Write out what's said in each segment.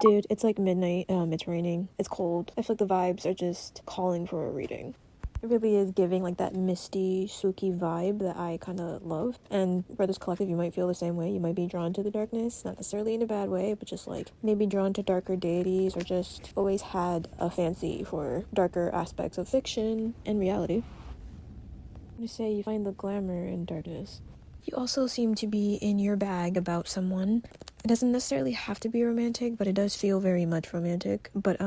Dude, it's like midnight, it's raining, it's cold. I feel like the vibes are just calling for a reading. It really is giving like that misty, spooky vibe that I kind of love. And for this collective, you might feel the same way. You might be drawn to the darkness, not necessarily in a bad way, but just like maybe drawn to darker deities, or just always had a fancy for darker aspects of fiction and reality. I'm gonna say you find the glamour in darkness. You also seem to be in your bag about someone. It doesn't necessarily have to be romantic, but it does feel very much romantic. But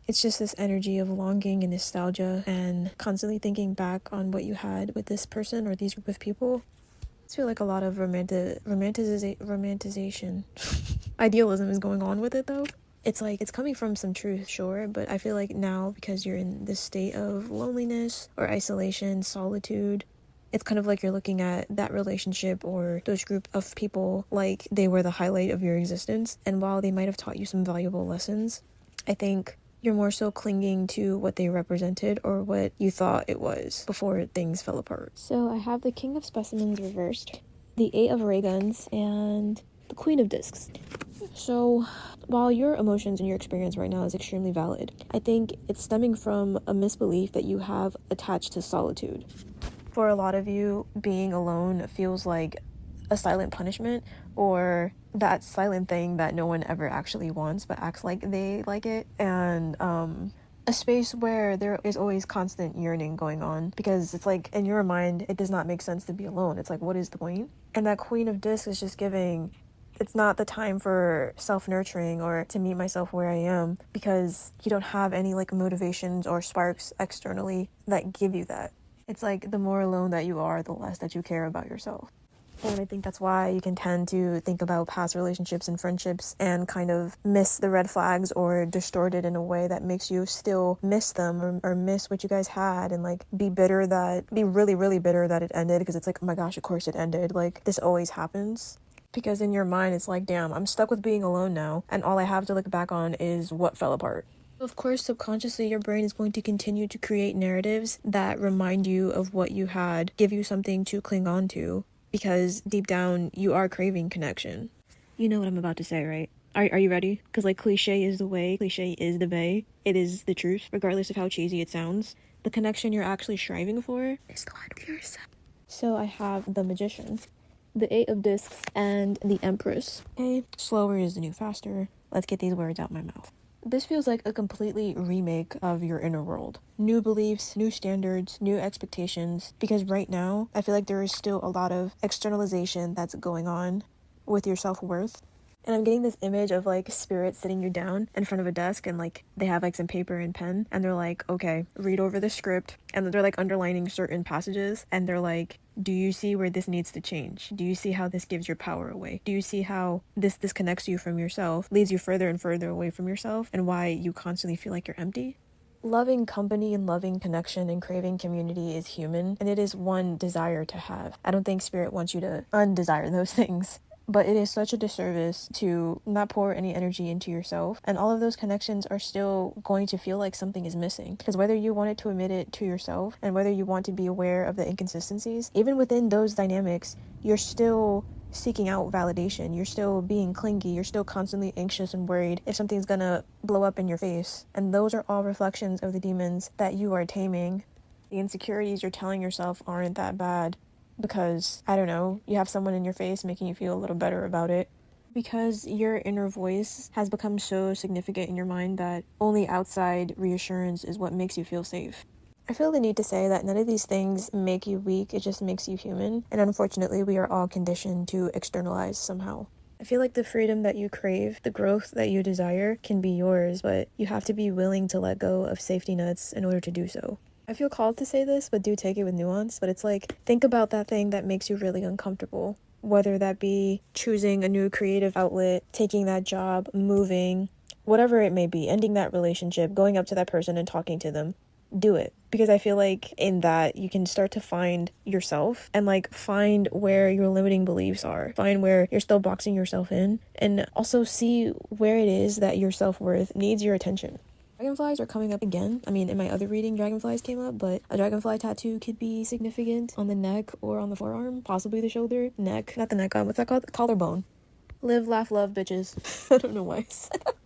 it's just this energy of longing and nostalgia and constantly thinking back on what you had with this person or these group of people. I feel like a lot of romanticization. Idealism is going on with it, though. It's like it's coming from some truth, sure, but I feel like now, because you're in this state of loneliness or isolation, solitude, it's kind of like you're looking at that relationship or those group of people like they were the highlight of your existence. And while they might have taught you some valuable lessons, I think you're more so clinging to what they represented or what you thought it was before things fell apart. So I have the King of Specimens reversed, the Eight of Ray Guns, and the Queen of Discs. So while your emotions and your experience right now is extremely valid, I think it's stemming from a misbelief that you have attached to solitude. For a lot of you, being alone feels like a silent punishment, or that silent thing that no one ever actually wants but acts like they like it, and a space where there is always constant yearning going on, because it's like in your mind it does not make sense to be alone. It's like, what is the point? And that Queen of Discs is just giving, it's not the time for self-nurturing or to meet myself where I am, because you don't have any like motivations or sparks externally that give you that. It's like the more alone that you are, the less that you care about yourself. And I think that's why you can tend to think about past relationships and friendships and kind of miss the red flags or distort it in a way that makes you still miss them or miss what you guys had, and like be really, really bitter that it ended, because it's like, oh my gosh, of course it ended. Like, this always happens. Because in your mind, it's like, damn, I'm stuck with being alone now, and all I have to look back on is what fell apart. Of course, subconsciously, your brain is going to continue to create narratives that remind you of what you had, give you something to cling on to, because deep down, you are craving connection. You know what I'm about to say, right? Are you ready? Because like, cliche is the way, cliche is the bay. It is the truth, regardless of how cheesy it sounds. The connection you're actually striving for is the one with yourself. So I have the Magician, the Eight of Discs, and the Empress. Okay, slower is the new faster. Let's get these words out my mouth. This feels like a completely remake of your inner world. New beliefs, new standards, new expectations. Because right now, I feel like there is still a lot of externalization that's going on with your self-worth. And I'm getting this image of like spirit sitting you down in front of a desk, and like they have like some paper and pen, and they're like, okay, read over the script. And they're like underlining certain passages, and they're like, do you see where this needs to change? Do you see how this gives your power away? Do you see how this disconnects you from yourself, leads you further and further away from yourself, and why you constantly feel like you're empty? Loving company and loving connection and craving community is human, and it is one desire to have. I don't think spirit wants you to undesire those things. But it is such a disservice to not pour any energy into yourself, and all of those connections are still going to feel like something is missing. Because whether you wanted to admit it to yourself, and whether you want to be aware of the inconsistencies, even within those dynamics, you're still seeking out validation. You're still being clingy. You're still constantly anxious and worried if something's gonna blow up in your face. And those are all reflections of the demons that you are taming. The insecurities you're telling yourself aren't that bad, because, I don't know, you have someone in your face making you feel a little better about it. Because your inner voice has become so significant in your mind that only outside reassurance is what makes you feel safe. I feel the need to say that none of these things make you weak, it just makes you human. And unfortunately, we are all conditioned to externalize somehow. I feel like the freedom that you crave, the growth that you desire, can be yours, but you have to be willing to let go of safety nets in order to do so. I feel called to say this, but do take it with nuance. But it's like, think about that thing that makes you really uncomfortable. Whether that be choosing a new creative outlet, taking that job, moving, whatever it may be, ending that relationship, going up to that person and talking to them. Do it. Because I feel like in that you can start to find yourself and like find where your limiting beliefs are. Find where you're still boxing yourself in, and also see where it is that your self-worth needs your attention. Dragonflies are coming up again. I mean, in my other reading, dragonflies came up, but a dragonfly tattoo could be significant on the neck or on the forearm, possibly the shoulder, neck, not the neck, what's that called? Collarbone. Live, laugh, love, bitches. I don't know why I said that.